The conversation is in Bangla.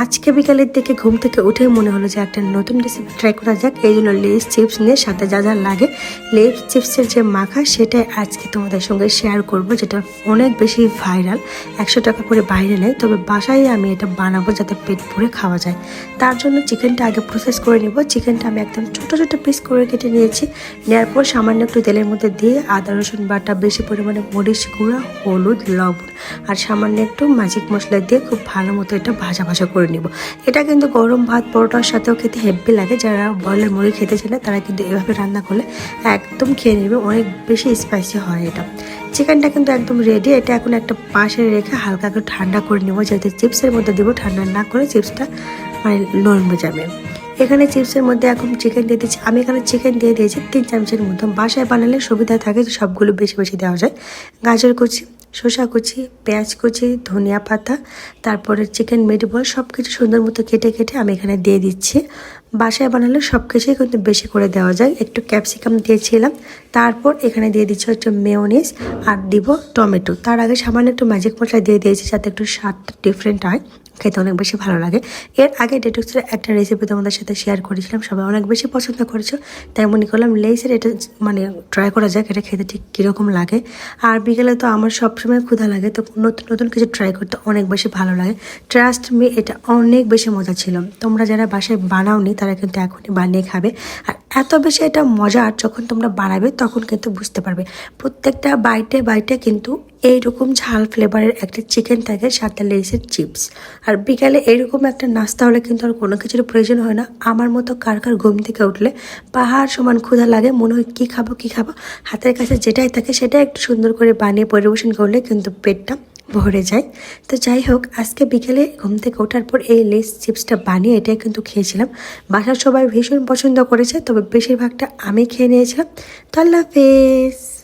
আজকে বিকালের দিকে ঘুম থেকে উঠে মনে হলো যে একটা নতুন রেসিপি ট্রাই করা যাক। এই জন্য লেস চিপস নিয়ে সাথে যা যা লাগে লেস চিপসের যে মাখা সেটাই আজকে তোমাদের সঙ্গে শেয়ার করব, যেটা অনেক বেশি ভাইরাল। 100 টাকা করে বাইরে নেয়, তবে বাসায় আমি এটা বানাবো যাতে পেট ভরে খাওয়া যায়। তার জন্য চিকেনটা আগে প্রসেস করে নিব। চিকেনটা আমি একদম ছোটো ছোটো পিস করে কেটে নিয়েছি। নেওয়ার পর সামান্য একটু তেলের মধ্যে দিয়ে আদা রসুন বাটা, বেশি পরিমাণে মরিচ গুঁড়া, হলুদ, লবণ আর সামান্য একটু ম্যাজিক মশলা দিয়ে খুব ভালো মতো এটা ভাজা ভাজা করে নিব। এটা কিন্তু গরম ভাত পরোটার সাথেও খেতে হেভি লাগে। যারা বয়লার মুরগি খেতে চায় না তারা কিন্তু এভাবে রান্না করলে একদম খেয়ে নেবে, অনেক বেশি স্পাইসি হয় এটা। চিকেনটা কিন্তু একদম রেডি। এটা এখন একটা পাশে রেখে হালকা করে ঠান্ডা করে নেবো, যাতে চিপসের মধ্যে দিব। ঠান্ডা না করে চিপসটা মানে নরম যাবে। এখানে চিপসের মধ্যে এখন চিকেন দিয়ে দিচ্ছি। আমি এখানে চিকেন দিয়ে দিয়েছি 3 চামচের মতো। বাসায় বানালে সুবিধা থাকে যে সবগুলো বেশি বেশি দেওয়া যায়। গাজর কুচি, শসা কুচি, পেঁয়াজ কুচি, ধনিয়া পাতা, তারপরে চিকেন মিটবল সব কিছু সুন্দর মতো কেটে কেটে আমি এখানে দিয়ে দিচ্ছি। বাসায় বানালে সব কিছুই কিন্তু বেশি করে দেওয়া যায়। একটু ক্যাপসিকাম দিয়েছিলাম, তারপর এখানে দিয়ে দিচ্ছি হচ্ছে মেয়োনিজ আর দিব টমেটো। তার আগে সামান্য একটু ম্যাজিক মশলা দিয়ে দিয়েছি যাতে একটু স্বাদটা ডিফারেন্ট হয়, খেতে অনেক বেশি ভালো লাগে। এর আগে ডেটক্সের একটা রেসিপি তোমাদের সাথে শেয়ার করেছিলাম, সবাই অনেক বেশি পছন্দ করেছো, তাই মনে করলাম লেসের এটা মানে ট্রাই করা যাক, এটা খেতে ঠিক কীরকম লাগে। আর বিকেলে তো আমার সবসময় ক্ষুধা লাগে, তো নতুন নতুন কিছু ট্রাই করতে অনেক বেশি ভালো লাগে। ট্রাস্ট মি, এটা অনেক বেশি মজা ছিল। তোমরা যারা বাসায় বানাওনি তারা কিন্তু এখনই বানিয়ে খাবে। আর এত বেশি এটা মজার, যখন তোমরা বানাবে তখন কিন্তু বুঝতে পারবে। প্রত্যেকটা বাইটে বাইটে কিন্তু এইরকম ঝাল ফ্লেভারের একটা চিকেন থাকে, সাথে লেসের চিপস। আর বিকালে এরকম একটা নাস্তা হলে কিন্তু আর কোনো কিছুর প্রয়োজন হয় না। আমার মতো কার কার ঘুম থেকে উঠলে পাহাড় সমান ক্ষুধা লাগে, মনে হয় কী খাবো কী খাবো, হাতের কাছে যেটাই থাকে সেটাই একটু সুন্দর করে বানিয়ে পরিবেশন করলে কিন্তু পেটটা ভরে যায়। তো যাই হোক, আজকে বিকেলে ঘুম থেকে ওঠার পর এই লেস চিপসটা বানিয়ে এটাই কিন্তু খেয়েছিলাম। বাসার সবাই ভীষণ পছন্দ করেছে, তবে বেশিরভাগটা আমি খেয়ে নিয়েছিলাম। তো আল্লাহ হাফেজ।